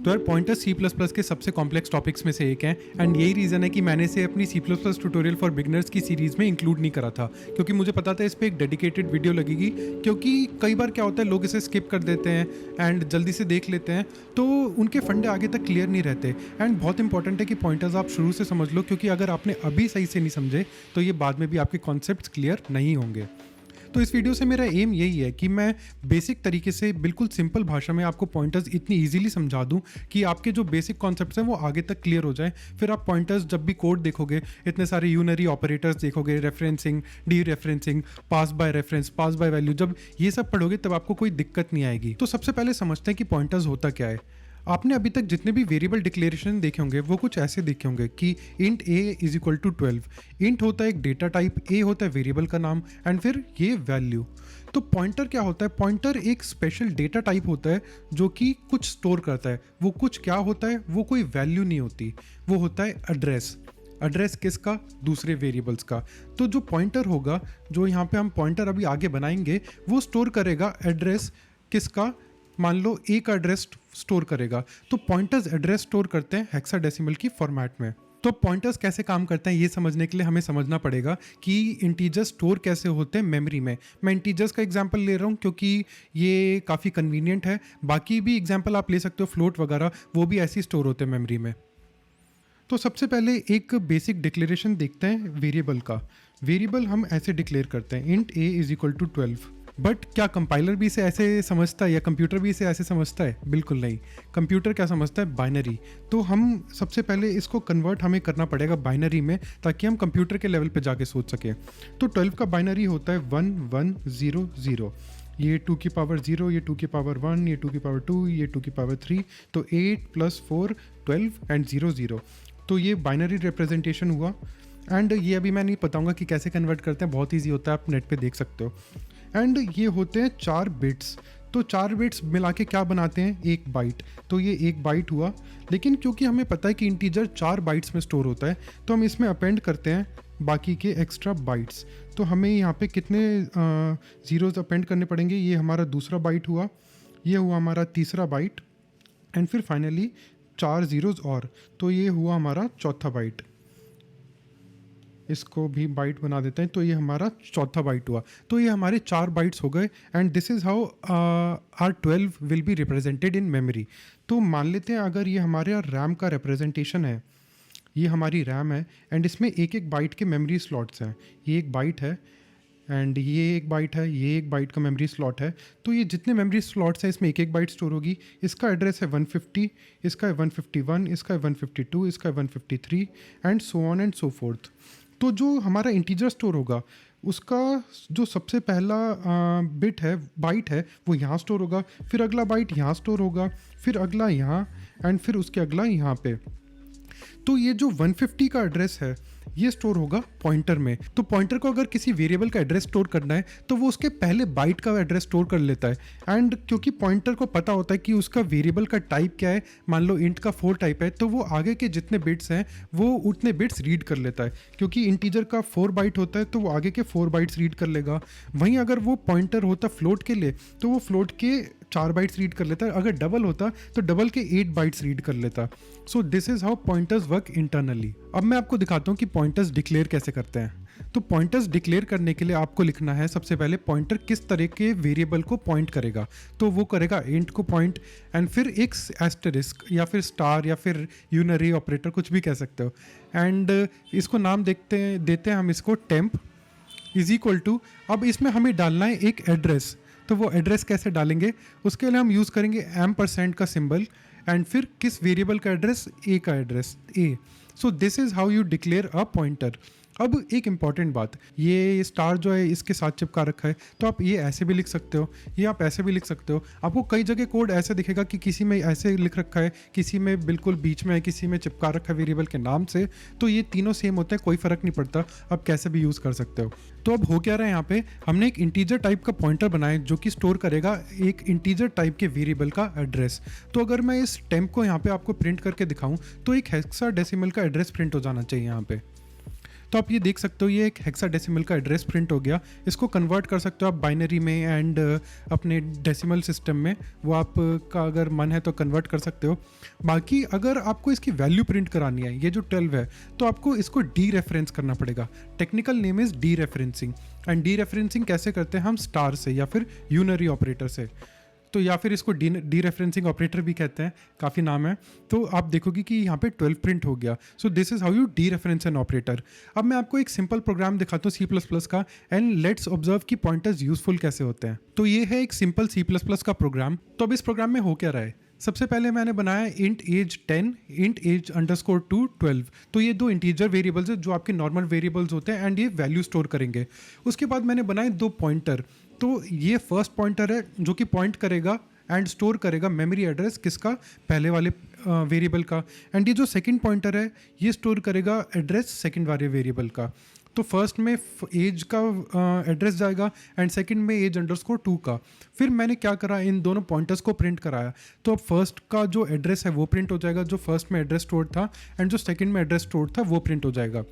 तो यार पॉइंटर सी plus plus के सबसे कॉम्प्लेक्स टॉपिक्स में से एक है एंड यही रीज़न है कि मैंने इसे अपनी C plus plus tutorial for beginners की सीरीज़ में इंक्लूड नहीं करा था, क्योंकि मुझे पता था इस पर एक डेडिकेटेड वीडियो लगेगी। क्योंकि कई बार क्या होता है, लोग इसे स्किप कर देते हैं एंड जल्दी से देख लेते हैं, तो उनके फंडे आगे तक क्लियर नहीं रहते। एंड बहुत इंपॉर्टेंट है कि पॉइंटर्स आप शुरू से समझ लो, क्योंकि अगर आपने अभी सही से नहीं समझे तो ये बाद में भी आपके कॉन्सेप्ट्स क्लियर नहीं होंगे। तो इस वीडियो से मेरा एम यही है कि मैं बेसिक तरीके से बिल्कुल सिंपल भाषा में आपको पॉइंटर्स इतनी इजीली समझा दूं कि आपके जो बेसिक कॉन्सेप्ट्स हैं वो आगे तक क्लियर हो जाए। फिर आप पॉइंटर्स जब भी कोड देखोगे, इतने सारे यूनरी ऑपरेटर्स देखोगे, referencing, D referencing, pass by reference, pass by value, जब ये सब पढ़ोगे तब आपको कोई दिक्कत नहीं आएगी। तो सबसे पहले समझते हैं कि पॉइंटर्स होता क्या है। आपने अभी तक जितने भी वेरिएबल डिक्लेरेशन देखे होंगे वो कुछ ऐसे देखे होंगे कि int a is equal to 12। Int होता है एक डेटा टाइप, a होता है वेरिएबल का नाम एंड फिर ये वैल्यू। तो पॉइंटर क्या होता है? पॉइंटर एक स्पेशल डेटा टाइप होता है जो कि कुछ स्टोर करता है। वो कुछ क्या होता है? वो कोई वैल्यू नहीं होती, वो होता है एड्रेस। एड्रेस किसका? दूसरे वेरिएबल्स का। तो जो पॉइंटर होगा, जो यहाँ पे हम पॉइंटर अभी आगे बनाएंगे, वो स्टोर करेगा एड्रेस किसका? मान लो a का एड्रेस स्टोर करेगा। तो पॉइंटर्स एड्रेस स्टोर करते हैं हेक्साडेसिमल की फॉर्मेट में। तो पॉइंटर्स कैसे काम करते हैं ये समझने के लिए हमें समझना पड़ेगा कि इंटीजर्स स्टोर कैसे होते हैं मेमोरी में। मैं इंटीजर्स का एग्जांपल ले रहा हूँ क्योंकि ये काफ़ी कन्वीनियंट है। बाकी भी एग्जांपल आप ले सकते हो, फ्लोट वगैरह, वो भी ऐसे ही स्टोर होते हैं मेमोरी में। तो सबसे पहले एक बेसिक डिक्लेरेशन देखते हैं वेरिएबल का। वेरिएबल हम ऐसे डिक्लेयर करते हैं, int a is equal to 12। But क्या कंपाइलर भी इसे ऐसे समझता है या कंप्यूटर भी इसे ऐसे समझता है? बिल्कुल नहीं। कंप्यूटर क्या समझता है? बाइनरी। तो हम सबसे पहले इसको कन्वर्ट हमें करना पड़ेगा बाइनरी में, ताकि हम कंप्यूटर के लेवल पे जाके सोच सकें। तो 12 का बाइनरी होता है 1 1 0 0। ये 2 की पावर 0, ये 2 की पावर 1, ये 2 की पावर 2, ये 2 की पावर 3। तो 8 + 4 12 एंड 0 0। तो ये बाइनरी रिप्रेजेंटेशन हुआ। एंड ये अभी मैं नहीं बताऊंगा कि कैसे कन्वर्ट करते हैं, बहुत ईजी होता है, आप नेट पे देख सकते हो। एंड ये होते हैं 4 बिट्स। तो 4 बिट्स मिला के क्या बनाते हैं? 1 बाइट। तो ये 1 बाइट हुआ। लेकिन क्योंकि हमें पता है कि इंटीजर 4 बाइट्स में स्टोर होता है, तो हम इसमें अपेंड करते हैं बाकी के एक्स्ट्रा बाइट्स। तो हमें यहाँ पे कितने ज़ीरोज़ अपेंड करने पड़ेंगे? ये हमारा दूसरा बाइट हुआ, ये हुआ हमारा तीसरा बाइट, एंड फिर फाइनली 4 ज़ीरोज़ और। तो ये हुआ हमारा चौथा बाइट। इसको भी बाइट बना देते हैं, तो ये हमारा चौथा बाइट हुआ। तो ये हमारे 4 बाइट्स हो गए and this is how our 12 will be represented in memory. तो मान लेते हैं अगर ये हमारे रैम का रिप्रेजेंटेशन है, ये हमारी रैम है एंड इसमें एक एक बाइट के मेमोरी स्लॉट्स हैं। ये एक बाइट है एंड ये एक बाइट है, ये एक बाइट का मेमोरी स्लॉट है। तो ये जितने मेमोरी स्लॉट्स हैं इसमें एक एक बाइट स्टोर होगी। इसका एड्रेस है 150, इसका है 151, इसका है 152, इसका है 153 and so on and so fourth. तो जो हमारा इंटीजर स्टोर होगा उसका जो सबसे पहला बिट है, बाइट है, वो यहाँ स्टोर होगा, फिर अगला बाइट यहाँ स्टोर होगा, फिर अगला यहाँ एंड फिर उसके अगला यहाँ पे। तो ये जो 150 का एड्रेस है ये स्टोर होगा पॉइंटर में। तो पॉइंटर को अगर किसी वेरिएबल का एड्रेस स्टोर करना है तो वो उसके पहले बाइट का एड्रेस स्टोर कर लेता है। एंड क्योंकि पॉइंटर को पता होता है कि उसका वेरिएबल का टाइप क्या है, मान लो इंट का 4 टाइप है, तो वो आगे के जितने बिट्स हैं वो उतने बिट्स रीड कर लेता है। क्योंकि इंटीजर का 4 बाइट होता है तो वो आगे के 4 बाइट्स रीड कर लेगा। वहीं अगर वो पॉइंटर होता फ्लोट के लिए तो वो फ्लोट के 4 बाइट्स रीड कर लेता है। अगर डबल होता तो डबल के 8 बाइट्स रीड कर लेता। So this is how pointers work internally. अब मैं आपको दिखाता हूँ कि पॉइंटर्स डिक्लेयर कैसे करते हैं। तो पॉइंटर्स डिक्लेयर करने के लिए आपको लिखना है सबसे पहले पॉइंटर किस तरह के वेरिएबल को पॉइंट करेगा। तो वो करेगा इंट को पॉइंट एंड फिर एक एस्टेरिस्क या फिर स्टार या फिर यूनरी ऑपरेटर, कुछ भी कह सकते हो। एंड इसको नाम देते हैं हम इसको टेम्प इज इक्वल टू। अब इसमें हमें डालना है एक एड्रेस। तो वो एड्रेस कैसे डालेंगे? उसके लिए हम यूज़ करेंगे % का सिंबल एंड फिर किस वेरिएबल का एड्रेस? ए का address, A. So this is how you declare a pointer. अब एक इम्पॉर्टेंट बात, ये स्टार जो है इसके साथ चिपका रखा है, तो आप ये ऐसे भी लिख सकते हो, ये आप ऐसे भी लिख सकते हो। आपको कई जगह कोड ऐसे दिखेगा कि किसी में ऐसे लिख रखा है, किसी में बिल्कुल बीच में है, किसी में चिपका रखा है वेरिएबल के नाम से। तो ये तीनों सेम होते हैं, कोई फ़र्क नहीं पड़ता, आप कैसे भी यूज़ कर सकते हो। तो अब हो क्या रहा है, यहाँ पे हमने एक इंटीजर टाइप का पॉइंटर बनाया जो कि स्टोर करेगा एक इंटीजर टाइप के वेरिएबल का एड्रेस। तो अगर मैं इस टेम्प को यहाँ पे आपको प्रिंट करके दिखाऊँ तो एक हेक्साडेसिमल का एड्रेस प्रिंट हो जाना चाहिए यहाँ पे। तो आप ये देख सकते हो ये एक हेक्साडेसिमल का एड्रेस प्रिंट हो गया। इसको कन्वर्ट कर सकते हो आप बाइनरी में एंड अपने डेसिमल सिस्टम में, वो आपका अगर मन है तो कन्वर्ट कर सकते हो। बाकी अगर आपको इसकी वैल्यू प्रिंट करानी है, ये जो 12 है, तो आपको इसको डी रेफरेंस करना पड़ेगा। Technical name is D referencing. And D referencing कैसे करते हैं हम? स्टार से या फिर यूनरी ऑपरेटर से, तो या फिर इसको डी रेफरेंसिंग ऑपरेटर भी कहते हैं, काफ़ी नाम है। तो आप देखोगे कि यहाँ पे 12 प्रिंट हो गया। So this is how U D reference an operator. अब मैं आपको एक सिंपल प्रोग्राम दिखाता हूँ C++ का, एंड लेट्स ऑब्जर्व कि पॉइंटर्स यूजफुल कैसे होते हैं। तो ये है एक सिंपल C++ का प्रोग्राम। तो अब इस प्रोग्राम में हो क्या रहा है? सबसे पहले मैंने बनाया int age 10, int age underscore 2 12। तो ये दो इंटीजर वेरिएबल्स है जो आपके नॉर्मल वेरिएबल्स होते हैं एंड ये वैल्यू स्टोर करेंगे। उसके बाद मैंने बनाए दो पॉइंटर। तो ये फर्स्ट पॉइंटर है जो कि पॉइंट करेगा एंड स्टोर करेगा मेमोरी एड्रेस किसका? पहले वाले वेरिएबल का। एंड ये जो सेकंड पॉइंटर है ये स्टोर करेगा एड्रेस सेकंड वाले वेरिएबल का। तो फर्स्ट में एज का एड्रेस जाएगा एंड सेकंड में एज अंडरस्कोर 2 का। फिर मैंने क्या करा, इन दोनों पॉइंटर्स को प्रिंट कराया। तो अब फर्स्ट का जो एड्रेस है वो प्रिंट हो जाएगा जो फर्स्ट में एड्रेस स्टोर था, एंड जो सेकंड में एड्रेस स्टोर था वो प्रिंट हो जाएगा।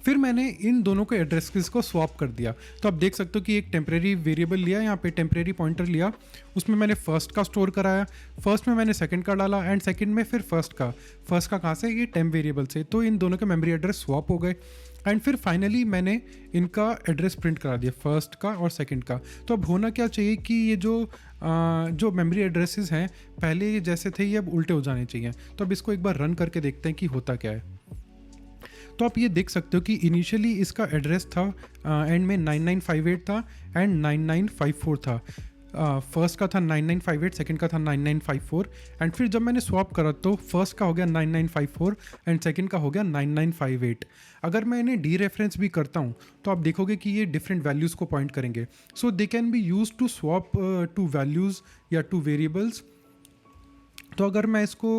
फिर मैंने इन दोनों के एड्रेसेस को स्वैप कर दिया। तो आप देख सकते हो कि एक टेम्परेरी वेरिएबल लिया, यहाँ पे टेम्परेरी पॉइंटर लिया, उसमें मैंने फर्स्ट का स्टोर कराया, फर्स्ट में मैंने सेकंड का डाला एंड सेकंड में फिर फर्स्ट का कहाँ से? ये टेम्प वेरिएबल से। तो इन दोनों के मेमोरी एड्रेस स्वैप हो गए एंड फिर फाइनली मैंने इनका एड्रेस प्रिंट करा दिया, फर्स्ट का और सेकंड का। तो अब होना क्या चाहिए कि ये जो मेमोरी एड्रेसेस हैं पहले ये जैसे थे ये अब उल्टे हो जाने चाहिए। तो अब इसको एक बार रन करके देखते हैं कि होता क्या है। तो आप ये देख सकते हो कि इनिशियली इसका एड्रेस था एंड में 9958 था एंड 9954 था। फर्स्ट का था 9958, सेकंड का था 9954 एंड फिर जब मैंने स्वैप करा तो फर्स्ट का हो गया 9954 एंड सेकंड का हो गया 9958। अगर मैं इन्हें डी रेफरेंस भी करता हूँ तो आप देखोगे कि ये डिफरेंट वैल्यूज़ को पॉइंट करेंगे। So they can be used to swap two values या टू वेरिएबल्स। तो अगर मैं इसको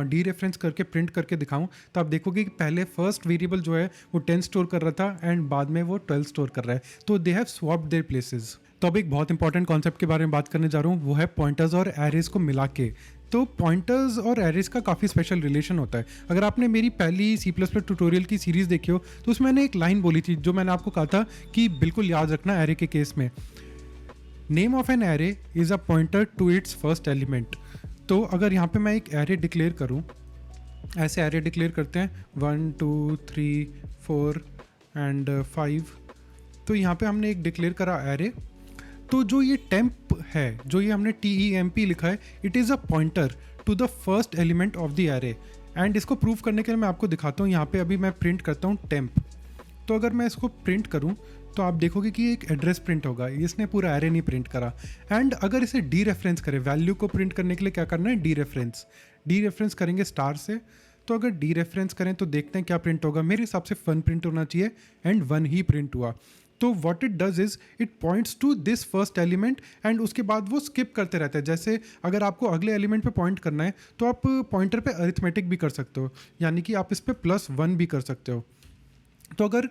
डी रेफरेंस करके प्रिंट करके दिखाऊं तो आप देखोगे कि पहले फर्स्ट वेरिएबल जो है वो 10 स्टोर कर रहा था एंड बाद में वो 12 स्टोर कर रहा है। तो they have swapped their places. तो अब एक बहुत इंपॉर्टेंट कॉन्सेप्ट के बारे में बात करने जा रहा हूँ, वो है पॉइंटर्स और एरेज को मिला के। तो पॉइंटर्स और एरेज का काफ़ी स्पेशल रिलेशन होता है। अगर आपने मेरी पहली C++ ट्यूटोरियल की सीरीज़ देखी हो तो उसमें मैंने एक लाइन बोली थी जो मैंने आपको कहा था कि बिल्कुल याद रखना एरे के केस में, name of an array is a pointer to its first element. तो अगर यहाँ पे मैं एक एरे डिक्लेयर करूँ, ऐसे एरे डिक्लेयर करते हैं 1 2 3 4 एंड 5। तो यहाँ पे हमने एक डिक्लेयर करा एरे। तो जो ये टेम्प है, जो ये हमने TEMP लिखा है, it is a pointer to the first element of the array. And इसको प्रूव करने के लिए मैं आपको दिखाता हूँ। यहाँ पे अभी मैं प्रिंट करता हूँ टेम्प। तो अगर मैं इसको प्रिंट करूँ तो आप देखोगे कि एक एड्रेस प्रिंट होगा, इसने पूरा एरे नहीं प्रिंट करा। एंड अगर इसे डी रेफरेंस करें, वैल्यू को प्रिंट करने के लिए क्या करना है? डी रेफरेंस करेंगे स्टार से। तो अगर डी रेफरेंस करें तो देखते हैं क्या प्रिंट होगा। मेरे हिसाब से 1 प्रिंट होना चाहिए एंड 1 ही प्रिंट हुआ। तो what it does is it points to this first element and उसके बाद वो स्किप करते रहते हैं। जैसे अगर आपको अगले एलिमेंट पे पॉइंट करना है तो आप पॉइंटर पे अरिथमेटिक भी कर सकते हो, यानी कि आप इस पे +1 भी कर सकते हो। तो अगर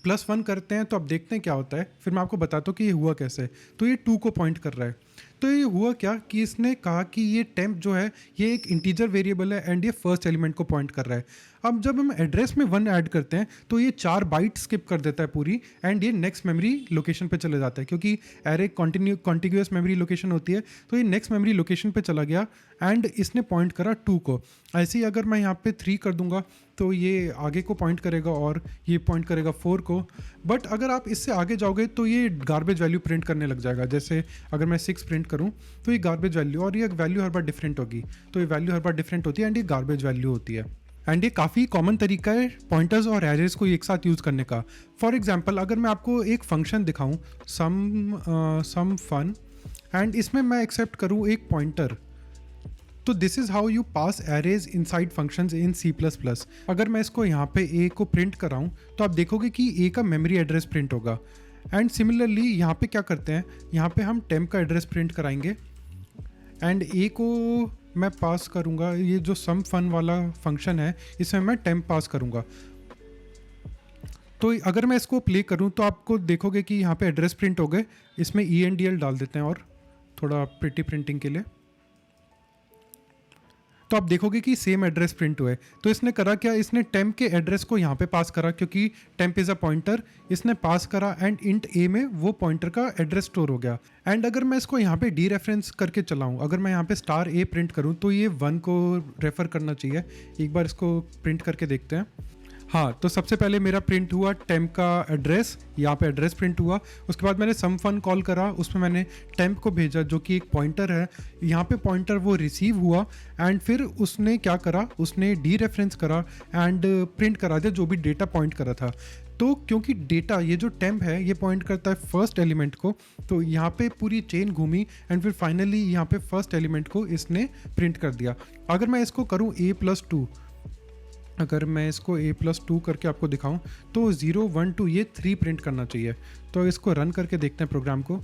+1 करते हैं तो अब देखते हैं क्या होता है, फिर मैं आपको बताता हूँ कि ये हुआ कैसे। तो ये 2 को पॉइंट कर रहा है। तो ये हुआ क्या कि इसने कहा कि ये टेम्प जो है ये एक इंटीजर वेरिएबल है एंड ये फर्स्ट एलिमेंट को पॉइंट कर रहा है। अब जब हम एड्रेस में 1 ऐड करते हैं तो ये 4 बाइट स्किप कर देता है पूरी एंड ये नेक्स्ट मेमोरी लोकेशन पे चले जाता है, क्योंकि एरे कॉन्टिग्यूअस मेमोरी लोकेशन होती है। तो ये नेक्स्ट मेमोरी लोकेशन पे चला गया एंड इसने पॉइंट करा 2 को। ऐसे ही अगर मैं यहाँ पे 3 कर दूंगा तो ये आगे को पॉइंट करेगा और ये पॉइंट करेगा 4 को। बट अगर आप इससे आगे जाओगे तो ये गार्बेज वैल्यू प्रिंट करने लग जाएगा। जैसे अगर मैं 6 प्रिंट करूँ तो ये गार्बेज वैल्यू, और ये वैल्यू हर बार डिफरेंट होगी। तो ये वैल्यू हर बार डिफरेंट होती है एंड ये गार्बेज वैल्यू होती है। एंड ये काफ़ी कॉमन तरीका है पॉइंटर्स और एरेज को एक साथ यूज़ करने का। फॉर एग्जांपल अगर मैं आपको एक फंक्शन दिखाऊं सम फन एंड इसमें मैं एक्सेप्ट करूं एक पॉइंटर, तो this is how you pass arrays inside functions in C++। अगर मैं इसको यहाँ पे ए को प्रिंट कराऊँ तो आप देखोगे कि ए का मेमोरी एड्रेस प्रिंट होगा। एंड सिमिलरली यहाँ पे क्या करते हैं, यहाँ पे हम टेम्प का एड्रेस प्रिंट कराएंगे एंड ए को मैं पास करूँगा, ये जो सम फन वाला फंक्शन है इसमें मैं टेम्प पास करूँगा। तो अगर मैं इसको प्ले करूँ तो आपको देखोगे कि यहाँ पे एड्रेस प्रिंट हो गए। इसमें ENDL डाल देते हैं और थोड़ा प्रिटी प्रिंटिंग के लिए। तो आप देखोगे कि सेम एड्रेस प्रिंट हुआ है। तो इसने करा क्या, इसने टेम्प के एड्रेस को यहाँ पे पास करा, क्योंकि टेम्प इज़ अ पॉइंटर, इसने पास करा एंड इंट ए में वो पॉइंटर का एड्रेस स्टोर हो गया। एंड अगर मैं इसको यहाँ पे डी रेफरेंस करके चलाऊँ, अगर मैं यहाँ पे स्टार ए प्रिंट करूँ तो ये 1 को रेफर करना चाहिए। एक बार इसको प्रिंट करके देखते हैं। हाँ, तो सबसे पहले मेरा प्रिंट हुआ टेम्प का एड्रेस, यहाँ पे एड्रेस प्रिंट हुआ। उसके बाद मैंने सम फन कॉल करा, उसमें मैंने टेम्प को भेजा जो कि एक पॉइंटर है, यहाँ पे पॉइंटर वो रिसीव हुआ एंड फिर उसने क्या करा, उसने डी रेफरेंस करा एंड प्रिंट करा दिया जो भी डेटा पॉइंट करा था। तो क्योंकि डेटा ये जो टेम्प है ये पॉइंट करता है फर्स्ट एलिमेंट को, तो यहाँ पे पूरी चेन घूमी एंड फिर फाइनली यहाँ पे फर्स्ट एलिमेंट को इसने प्रिंट कर दिया। अगर मैं इसको करूँ a+2, अगर मैं इसको a+2 करके आपको दिखाऊं तो 0 1 2 ये 3 प्रिंट करना चाहिए। तो इसको रन करके देखते हैं प्रोग्राम को,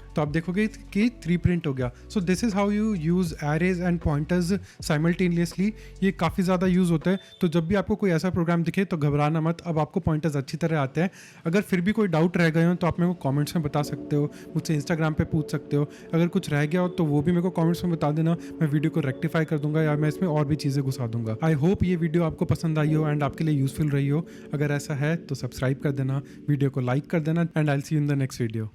तो आप देखोगे कि 3 प्रिंट हो गया। So this is how you use arrays and pointers simultaneously. ये काफ़ी ज़्यादा यूज़ होता है। तो जब भी आपको कोई ऐसा प्रोग्राम दिखे तो घबराना मत, अब आपको पॉइंटर्स अच्छी तरह आते हैं। अगर फिर भी कोई डाउट रह गए हो तो आप मेरे को कमेंट्स में बता सकते हो, मुझसे इंस्टाग्राम पे पूछ सकते हो। अगर कुछ रह गया हो तो वो भी मेरे को कमेंट्स में बता देना, मैं वीडियो को रेक्टिफाई कर दूंगा या मैं इसमें और भी चीज़ें घुसा दूंगा। आई होप ये वीडियो आपको पसंद आई हो एंड आपके लिए यूज़फुल रही हो। अगर ऐसा है तो सब्सक्राइब कर देना, वीडियो को लाइक कर देना and I will see you in the next video.